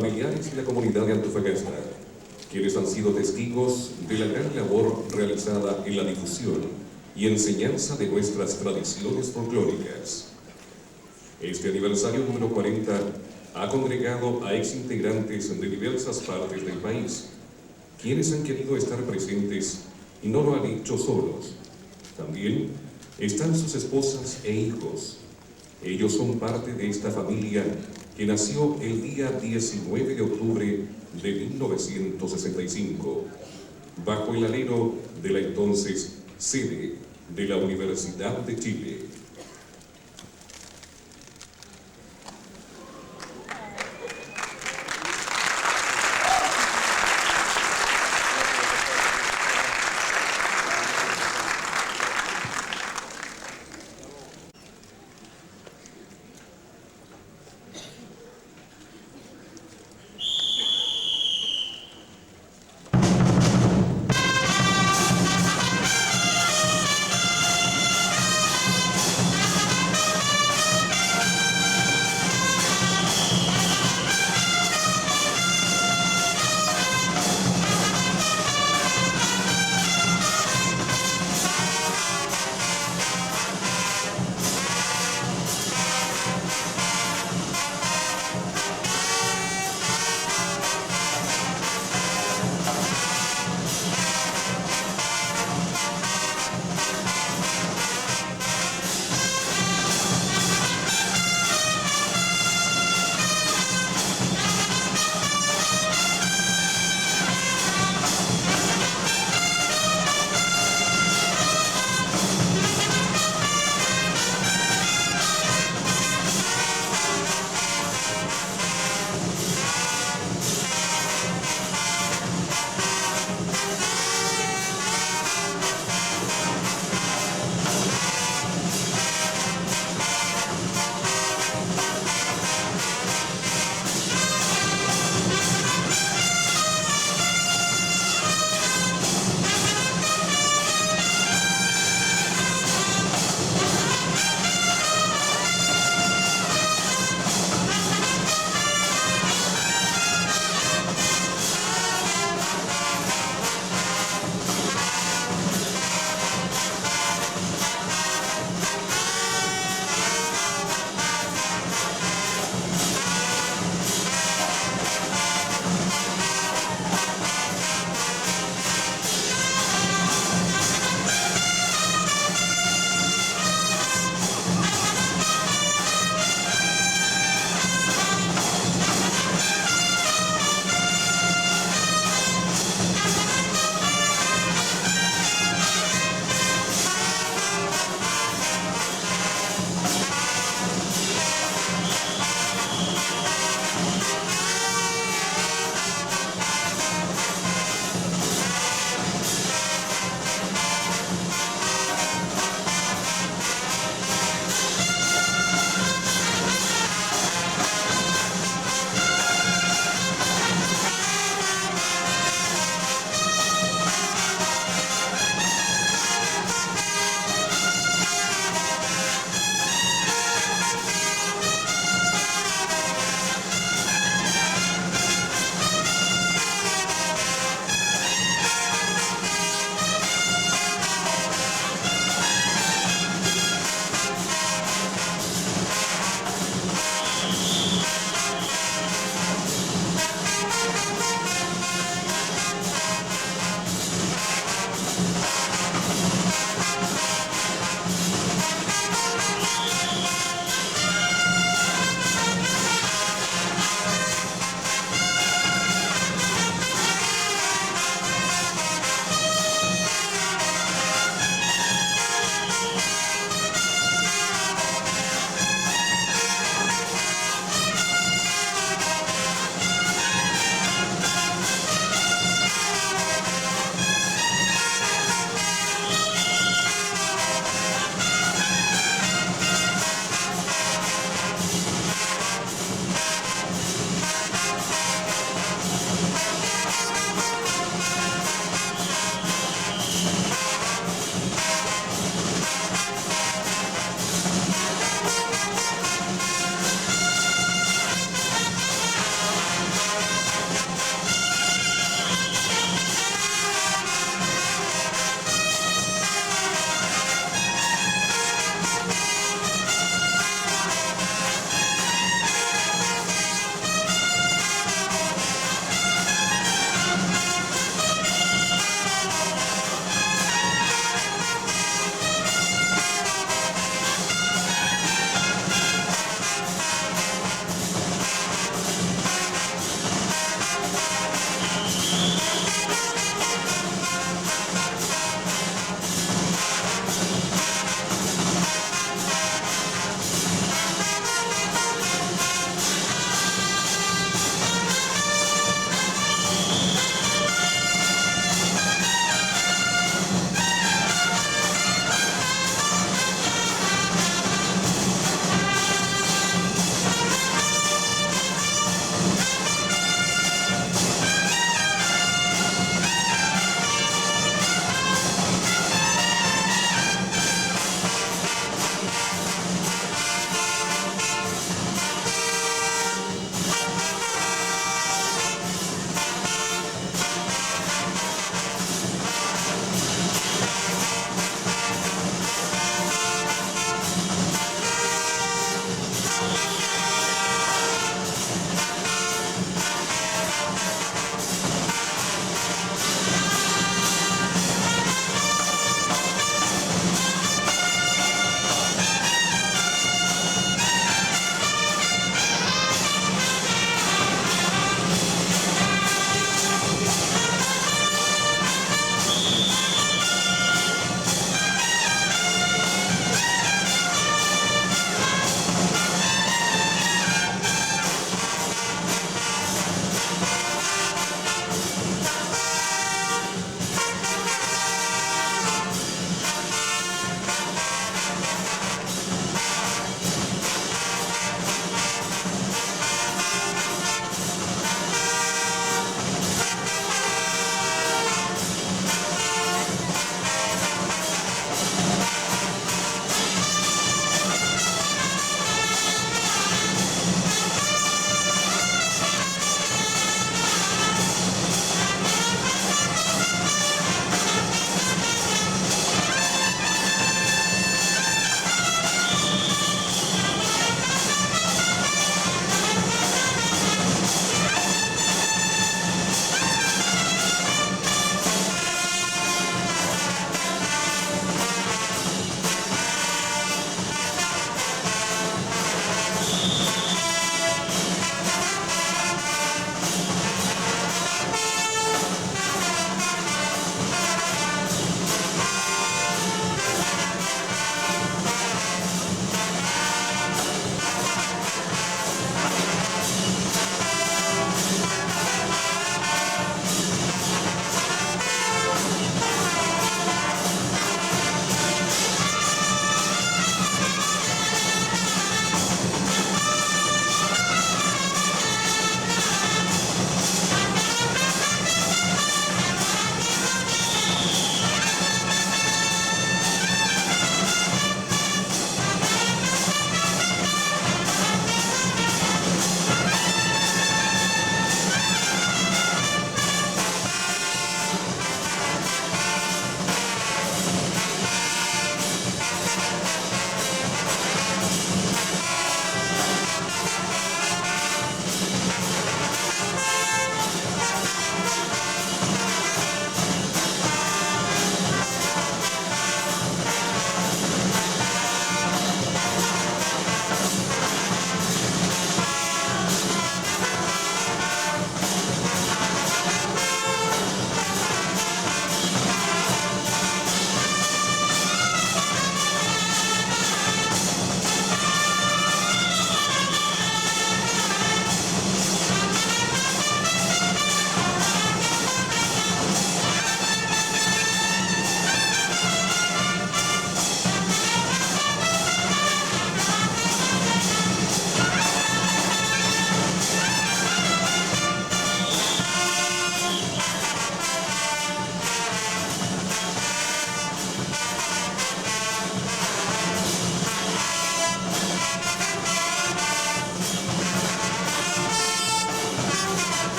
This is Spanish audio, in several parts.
familiares y la comunidad de Antofagasta, quienes han sido testigos de la gran labor realizada en la difusión y enseñanza de nuestras tradiciones folclóricas. Este aniversario número 40 ha congregado a exintegrantes de diversas partes del país, quienes han querido estar presentes y no lo han hecho solos. También están sus esposas e hijos. Ellos son parte de esta familia que nació el día 19 de octubre de 1965, bajo el alero de la entonces sede de la Universidad de Chile.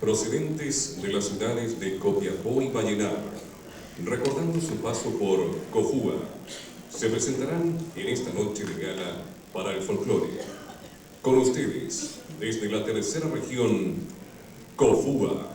procedentes de las ciudades de Copiapó y Vallenar, recordando su paso por Cofúa, se presentarán en esta noche de gala para el folclore. Con ustedes, desde la tercera región, Cofúa.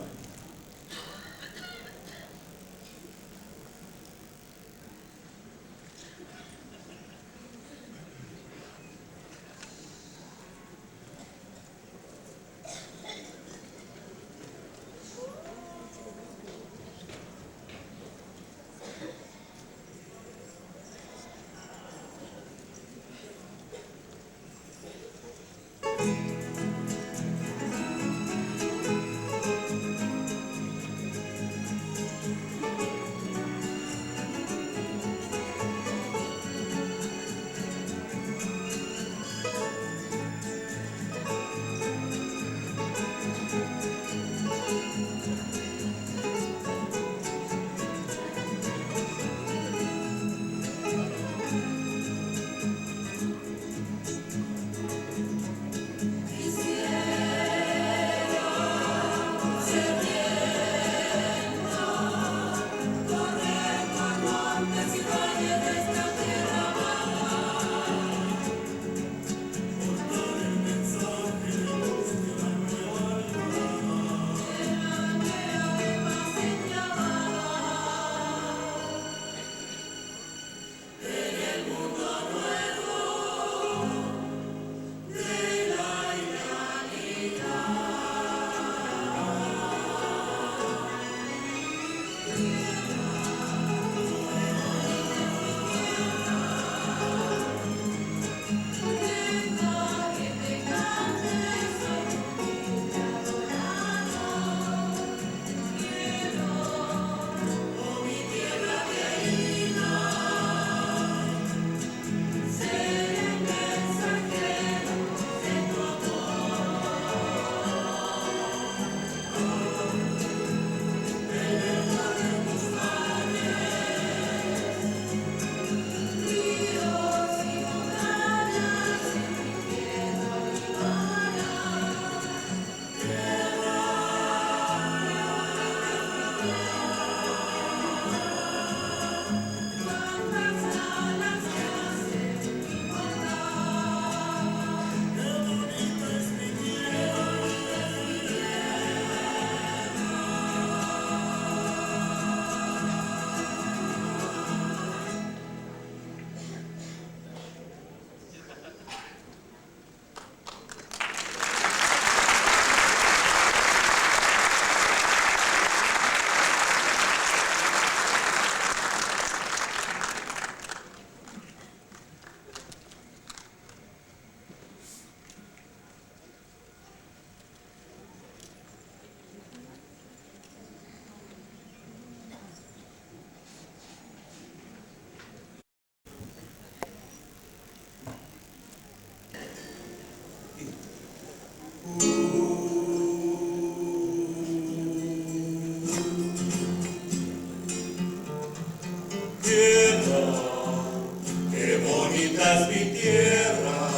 Es mi tierra,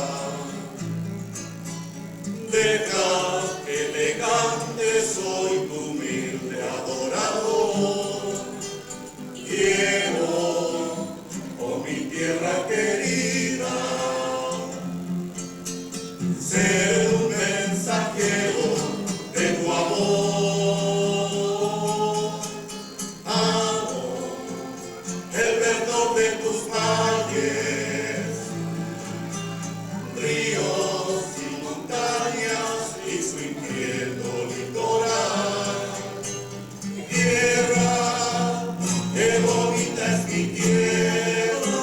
deja que elegante soy tu humilde adorador. Quiero, oh mi tierra querida, ser un mensajero de tu amor. Amo el verdor de tus valles, ríos y montañas y su inquieto litoral. Tierra, qué bonita es mi tierra,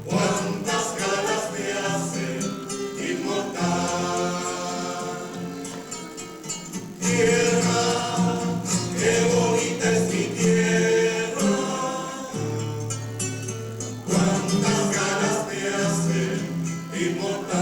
cuántas ganas me hacen inmortal. Tierra, qué bonita es mi tierra, cuántas ganas me hacen inmortal.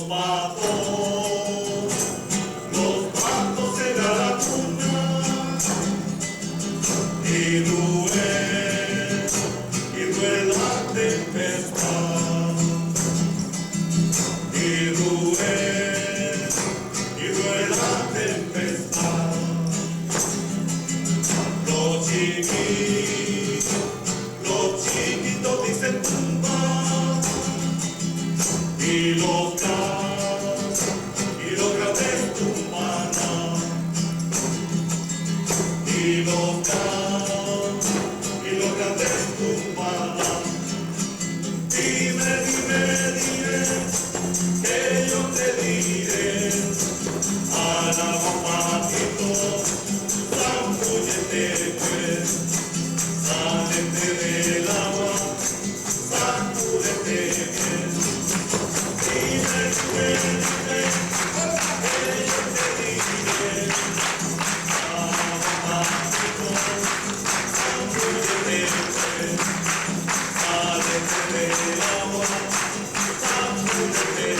patos en la laguna, y duele la tempestad, y duele la tempestad. Los chiquitos dicen tumba, y los grandes tumban, y los grandes tumban. Dime, que yo te diré, alaba patito, zambúllete pues, sálete del agua, sacúdete bien. Dime, que yo te diré, alaba patito, zambúllete pues, sálete del agua, sacúdete bien.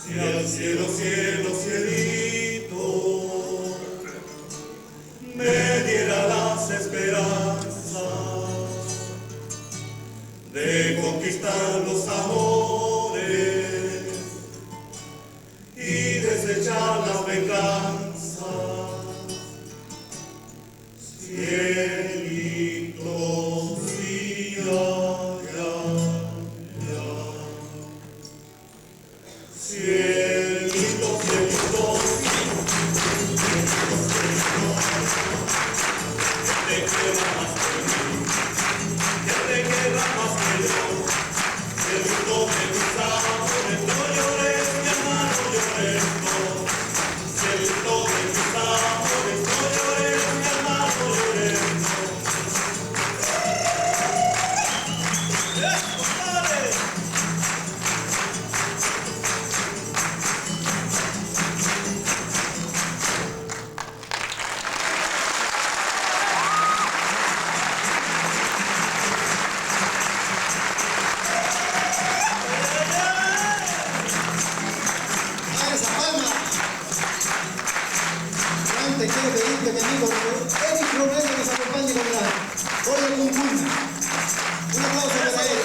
Si al cielo, cielito, me diera las esperanzas de conquistar los amores y desechar las venganzas, cielito, sí, cielito, cielito, ya te queda más que yo, ya te queda más que yo, cielito de mis amores, no llores, mi hermano, llores, no, cielito de mis amores, no llores, mi hermano, llores, no. ¡Compadre! Te quiero pedirte, mi amigo Eric Robledo, que se acompañe con la Ola Cuncuna. Un aplauso para él.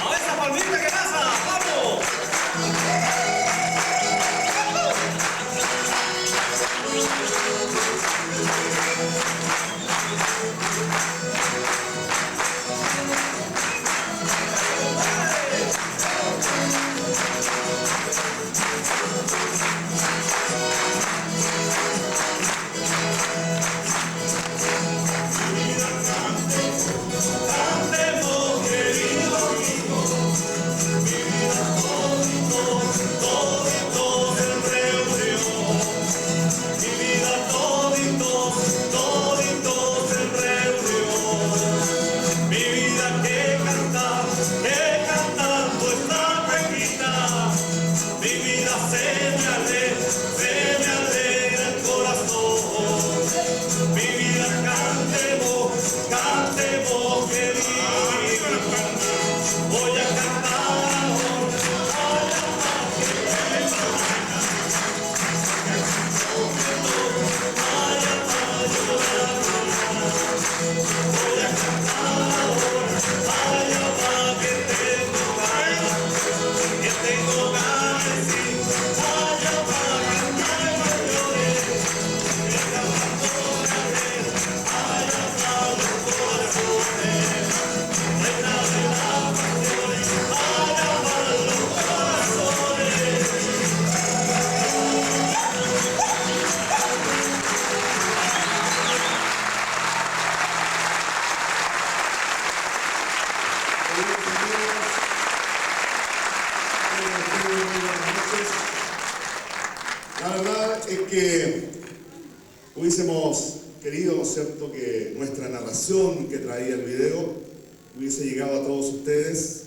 ¡A esa palmita que pasa! ¡Vamos! La verdad es que hubiésemos querido, ¿no es cierto?, que nuestra narración que traía el video hubiese llegado a todos ustedes,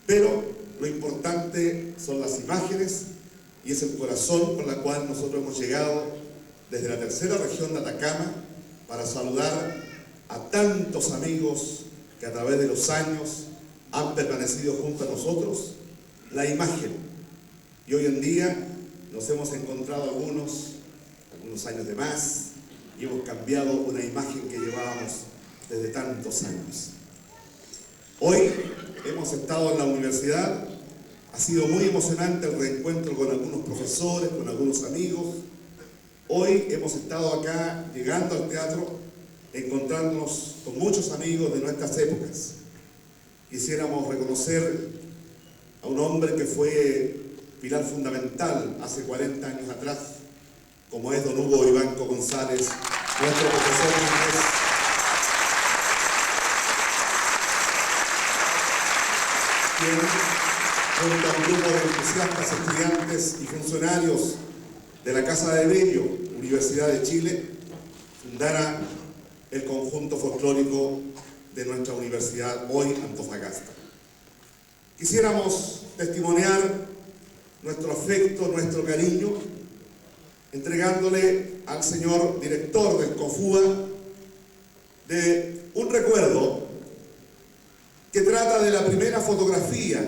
pero lo importante son las imágenes y es el corazón con la cual nosotros hemos llegado desde la tercera región de Atacama para saludar a tantos amigos que a través de los años han permanecido junto a nosotros. La imagen, y hoy en día nos hemos encontrado algunos años de más y hemos cambiado una imagen que llevábamos desde tantos años. Hoy hemos estado en la universidad, ha sido muy emocionante el reencuentro con algunos profesores, con algunos amigos. Hoy hemos estado acá llegando al teatro, encontrándonos con muchos amigos de nuestras épocas. Quisiéramos reconocer a un hombre que fue pilar fundamental hace 40 años atrás, como es don Hugo Vivanco González, nuestro profesor de inglés. Quien, junto a un grupo de entusiastas, estudiantes y funcionarios de la Casa de Bello, Universidad de Chile, fundara el conjunto folclórico de nuestra universidad, hoy Antofagasta. Quisiéramos testimoniar nuestro afecto, nuestro cariño, entregándole al señor director del COFUA de un recuerdo que trata de la primera fotografía,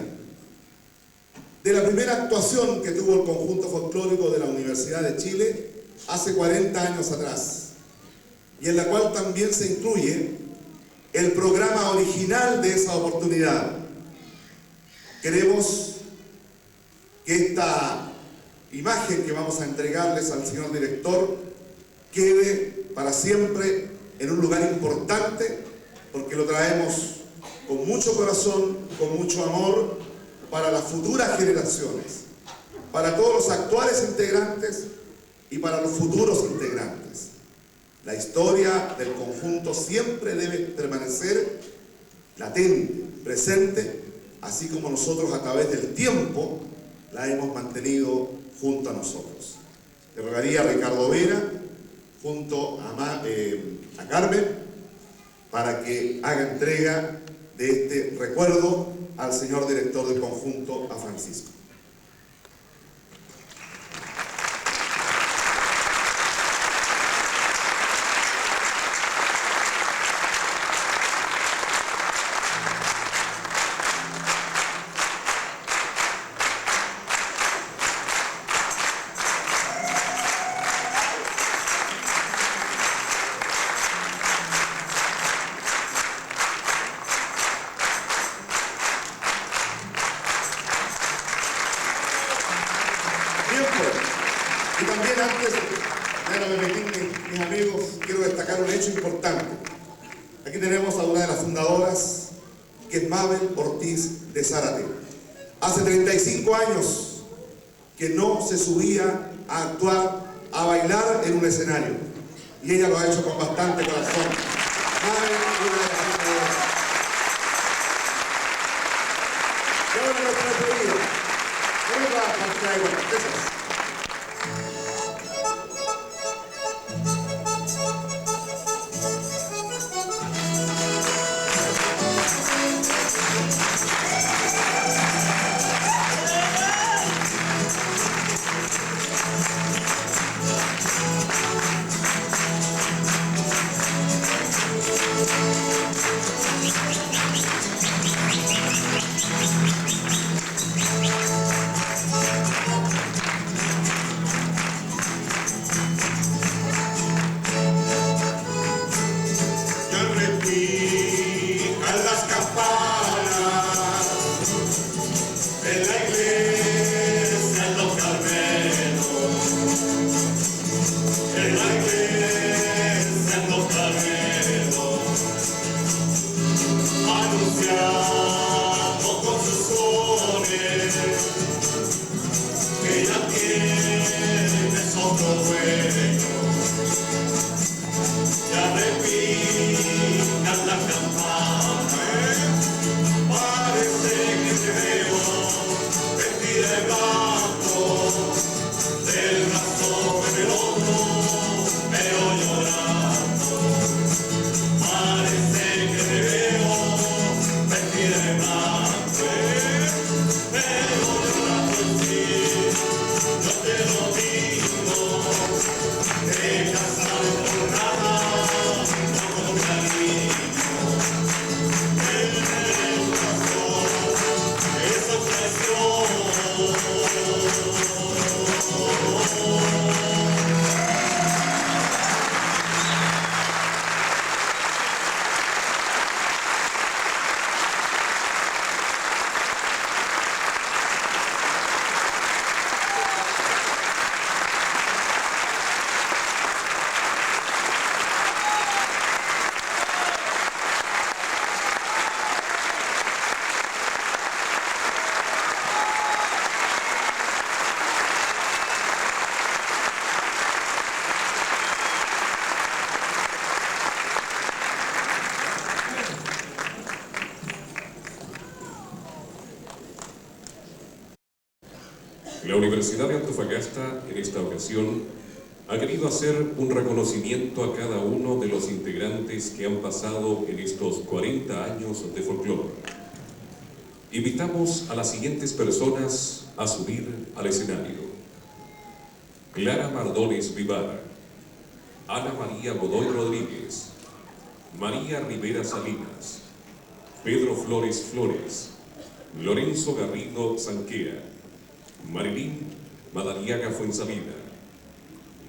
de la primera actuación que tuvo el conjunto folclórico de la Universidad de Chile hace 40 años atrás, y en la cual también se incluye el programa original de esa oportunidad. Queremos que esta imagen que vamos a entregarles al señor director quede para siempre en un lugar importante, porque lo traemos con mucho corazón, con mucho amor, para las futuras generaciones, para todos los actuales integrantes y para los futuros integrantes. La historia del conjunto siempre debe permanecer latente, presente, así como nosotros a través del tiempo la hemos mantenido junto a nosotros. Le rogaría a Ricardo Vera, junto a Carmen, para que haga entrega de este recuerdo al señor director del conjunto, a Francisco. Y también antes de permitir, mis amigos, quiero destacar un hecho importante. Aquí tenemos a una de las fundadoras, que es Mabel Ortiz de Zárate. Hace 35 años que no se subía a actuar, a bailar en un escenario. Y ella lo ha hecho con bastante corazón. Mabel, una de las fundadoras. Y ahora nuestra despedida. Venga, Santiago, gracias. Parece que te veo vestida de blanco. La Universidad de Antofagasta, en esta ocasión, ha querido hacer un reconocimiento a cada uno de los integrantes que han pasado en estos 40 años de folclore. Invitamos a las siguientes personas a subir al escenario: Clara Mardones Vivar, Ana María Godoy Rodríguez, María Rivera Salinas, Pedro Flores Flores, Lorenzo Garrido Sanquea, Marilín Madariaga Fuensalida,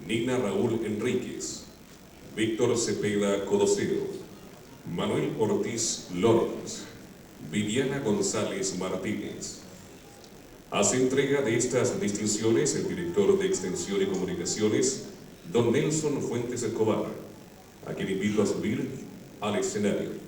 Nina Raúl Enríquez, Víctor Cepeda Codoseo, Manuel Ortiz Lorenz, Viviana González Martínez. Hace entrega de estas distinciones el director de Extensión y Comunicaciones, don Nelson Fuentes Escobar, a quien invito a subir al escenario.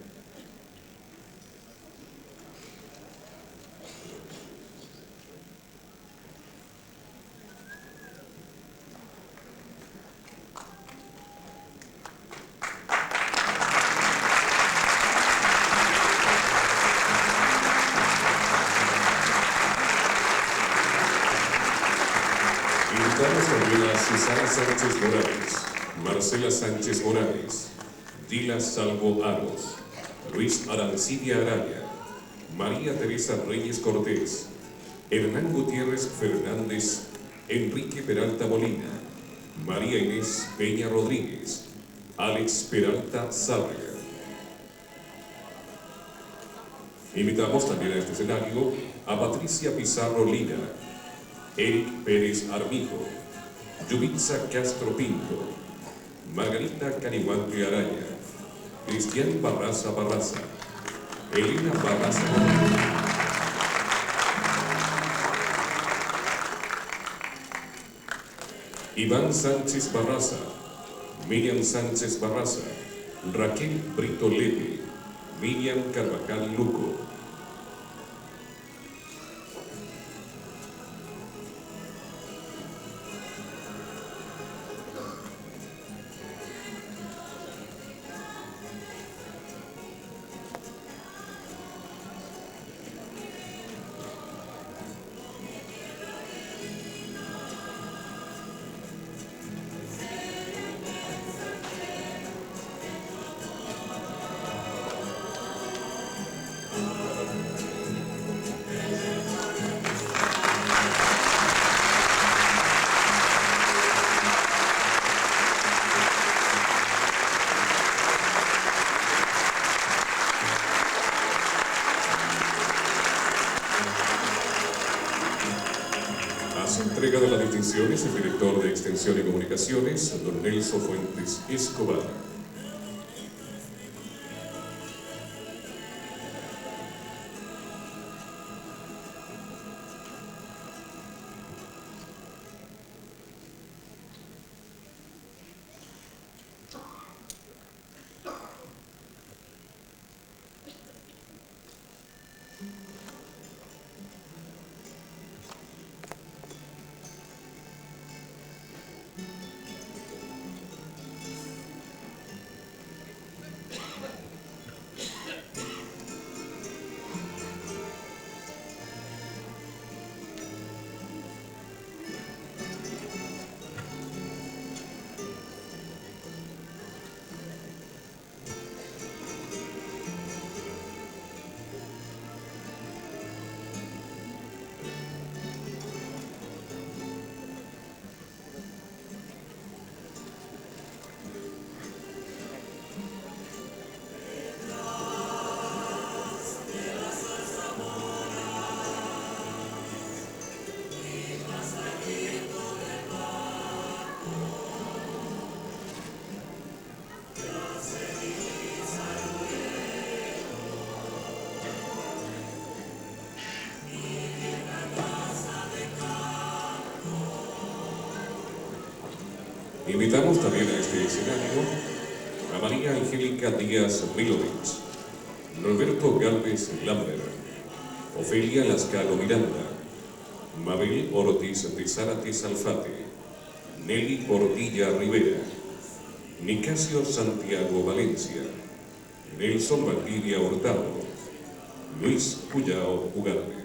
Invitamos también a Susana Sánchez Morales, Marcela Sánchez Morales, Dila Salvo Aros, Luis Arancibia Araya, María Teresa Reyes Cortés, Hernán Gutiérrez Fernández, Enrique Peralta Molina, María Inés Peña Rodríguez, Alex Peralta Sábrega. Invitamos también a este escenario a Patricia Pizarro Lina, Eric Pérez Armijo, Yubitsa Castro Pinto, Margarita Canihuante Araya, Cristian Barraza Barraza, Elena Barraza Iván Sánchez Barraza, Miriam Sánchez Barraza, Raquel Brito Leve, Miriam Carvajal Luco. Entrega de las distinciones el director de Extensión y Comunicaciones, don Nelson Fuentes Escobar. Invitamos también a este escenario a María Angélica Díaz Milovich, Roberto Gálvez Lambert, Ofelia Lascano Miranda, Mabel Ortiz de Zárate Salfate, Nelly Portilla Rivera, Nicasio Santiago Valencia, Nelson Valdivia Hurtado, Luis Cuyao Ugalde.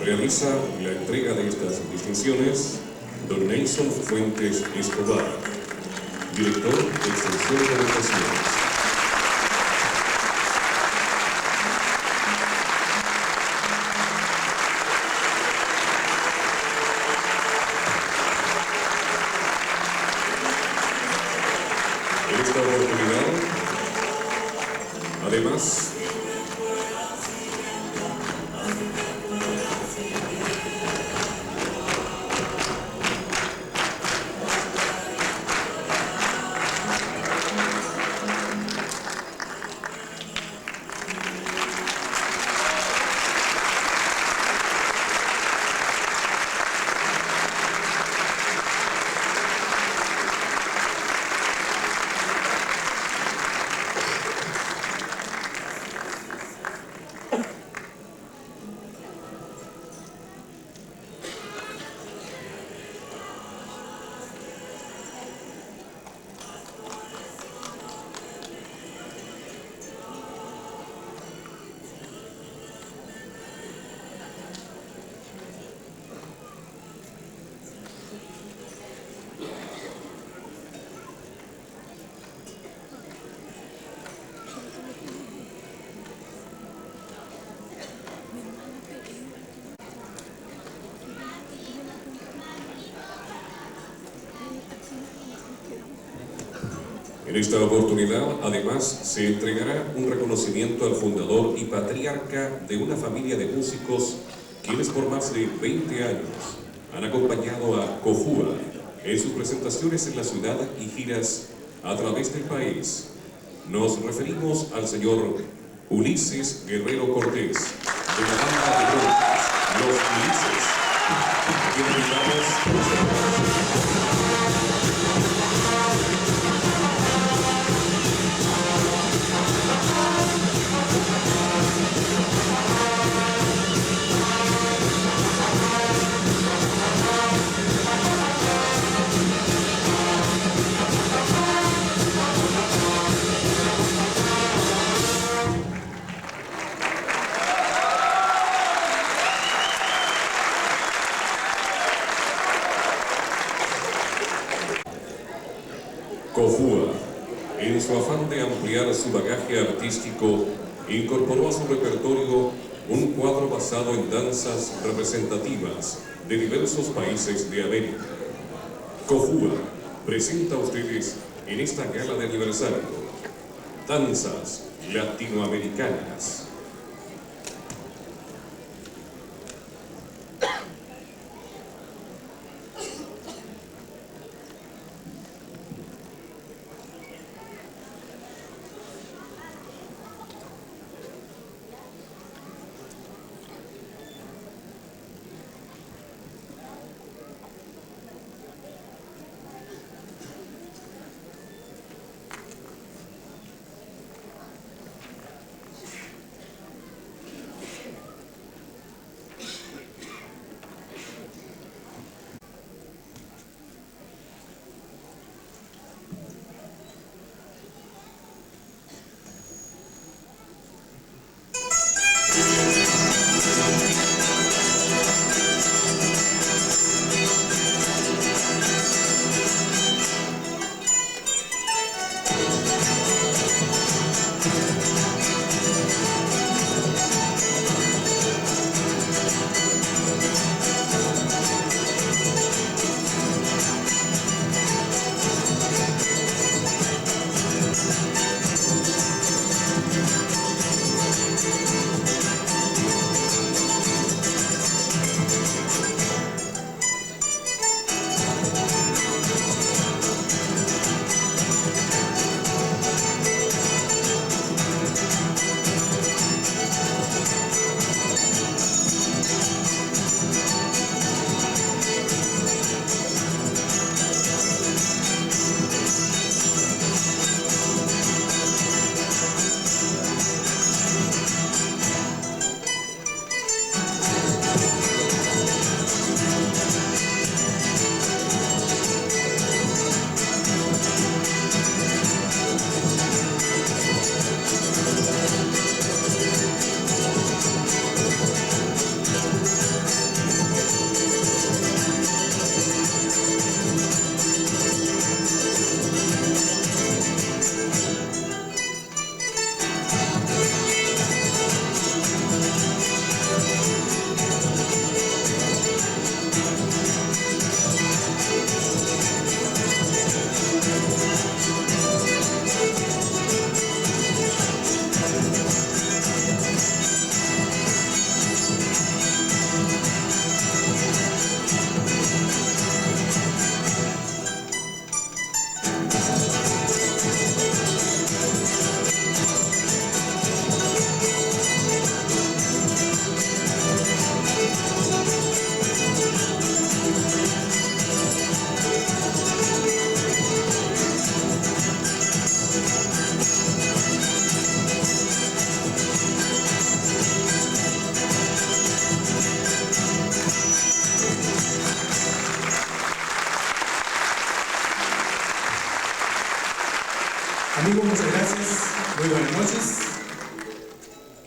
Realiza la entrega de estas distinciones don Nelson Fuentes Escobar, director de Extensión de Votaciones. En esta oportunidad, además, en esta oportunidad, además, se entregará un reconocimiento al fundador y patriarca de una familia de músicos quienes por más de 20 años han acompañado a Cojua en sus presentaciones en la ciudad y giras a través del país. Nos referimos al señor Ulises Guerrero Cortés, de la banda de Broncos, Los Ulises, a quien brindamos Cojua, en su afán de ampliar su bagaje artístico, incorporó a su repertorio un cuadro basado en danzas representativas de diversos países de América. Cojua presenta a ustedes en esta gala de aniversario danzas latinoamericanas.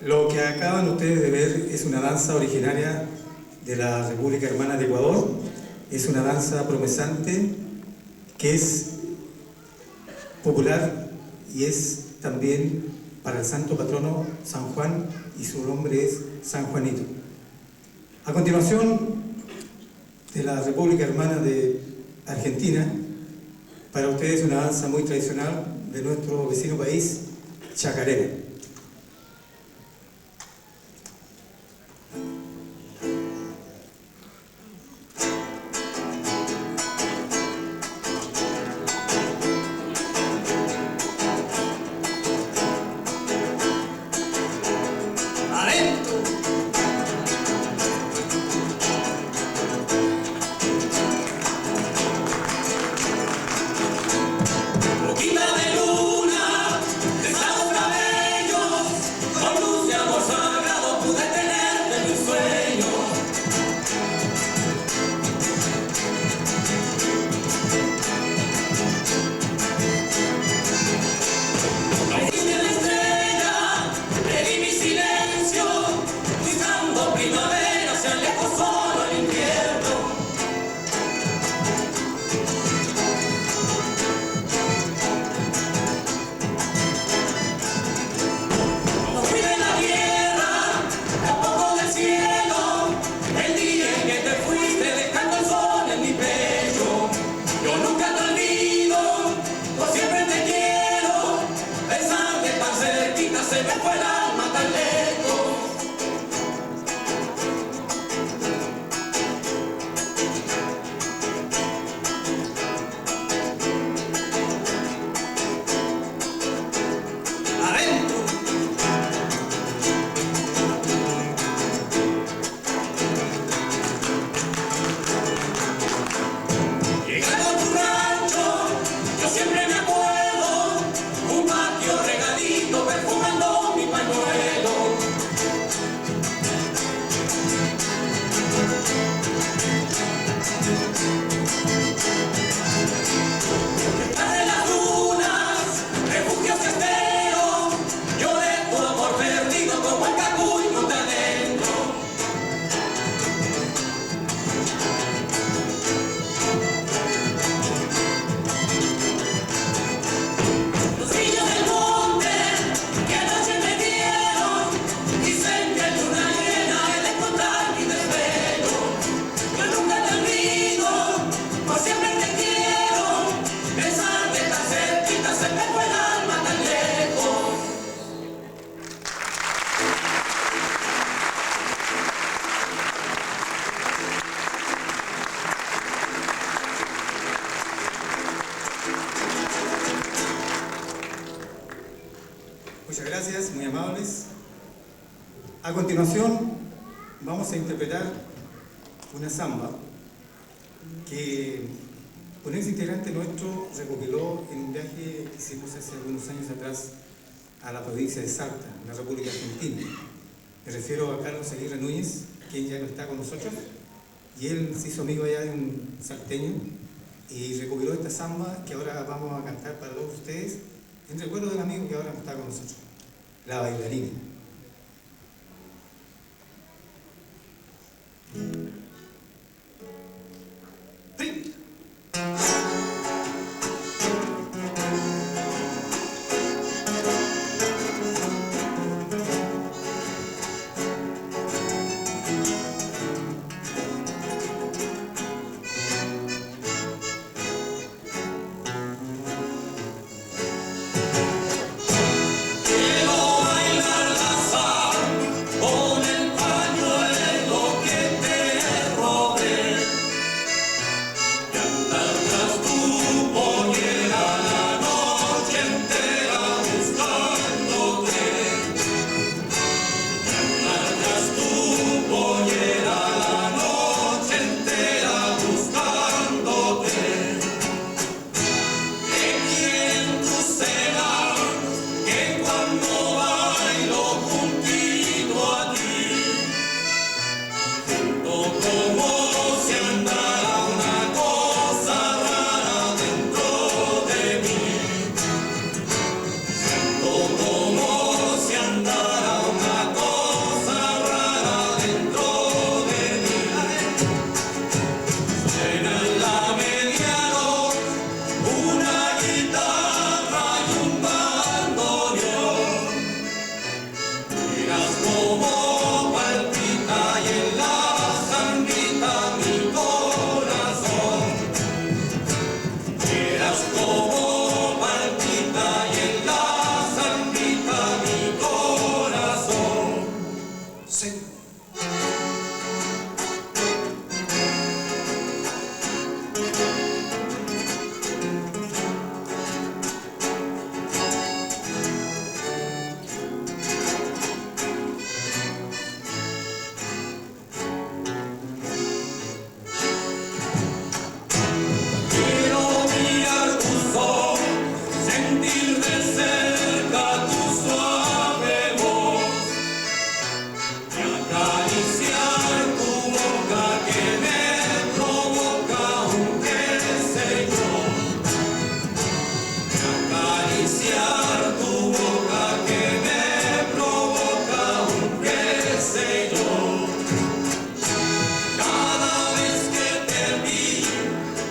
Lo que acaban ustedes de ver es una danza originaria de la República Hermana de Ecuador. Es una danza promesante que es popular y es también para el santo patrono San Juan, y su nombre es San Juanito. A continuación, de la República Hermana de Argentina, para ustedes una danza muy tradicional de nuestro vecino país, chacarera. Boquita de luna, rizado cabellos, con luz de amor sagrado pude tenerte en mis sueños. No fuiste la estrella, le di mi silencio, buscando primavera, se alejó solo el invierno. No fui de la tierra, tampoco del cielo, el día en que te fuiste dejando el sol en mi pecho. Yo nunca te olvido, por siempre te quiero, pensarte tan cerquita se me fue el alma tan lejos. Adentro. Llegando a tu rancho, yo siempre me acuerdo, un patio regadito perfumando mi pañuelo. Detrás de las dunas, refugios que espero, lloré tu amor perdido como el Cacuy monte adentro. Los niños del monte que anoche me dieron dicen que en luna llena he de encontrar mi desvelo. Yo nunca te olvido, por siempre te quiero, besarte tan cerquita se me fue el alma tan lejos. Muchas gracias, muy amables. A continuación, vamos a interpretar una samba que un ex integrante nuestro recopiló en un viaje que hicimos hace algunos años atrás a la provincia de Salta, en la República Argentina. Me refiero a Carlos Aguirre Núñez, quien ya no está con nosotros, y él se hizo amigo allá de un salteño y recopiló esta samba que ahora vamos a cantar para todos ustedes, en recuerdo del amigo que ahora no está con nosotros, La Bailarina. ¡Prim! Quiero bailar la Vieras como palpita y en la zambita mi corazón. Vieras como palpita y en la zambita mi corazón. Sí. Quiero mirar tus ojos, sentir de cerca tu suave voz y acariciar tu boca que me provoca un qué sé yo. Y acariciar tu boca que me provoca un qué sé yo. Cada vez que te vi,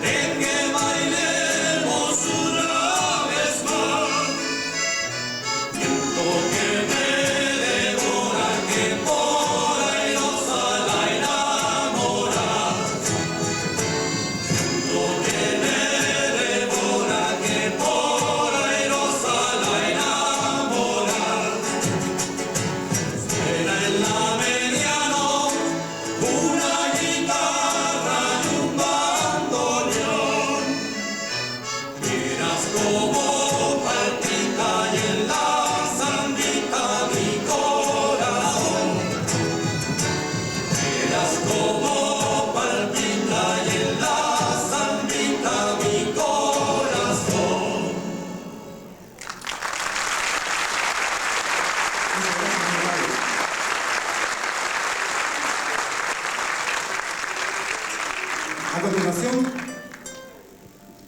de que bailemos una vez más, siento que me devora, que por airosa la enamora. Siento que me devora, que por airosa la enamora. Suena en la medianoche una guitarra y un bandoneón. Miras como palpita y en la zambita mi corazón. Miras como palpita y en la zambita mi corazón. A continuación,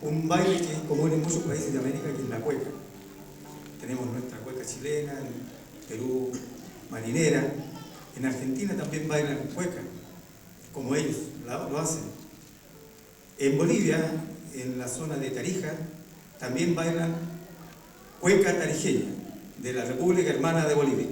un baile que es común en muchos países de América, que es la cueca. Tenemos nuestra cueca chilena, en Perú, marinera. En Argentina también bailan cueca, como ellos lo hacen. En Bolivia, en la zona de Tarija, también bailan cueca tarijeña, de la República Hermana de Bolivia.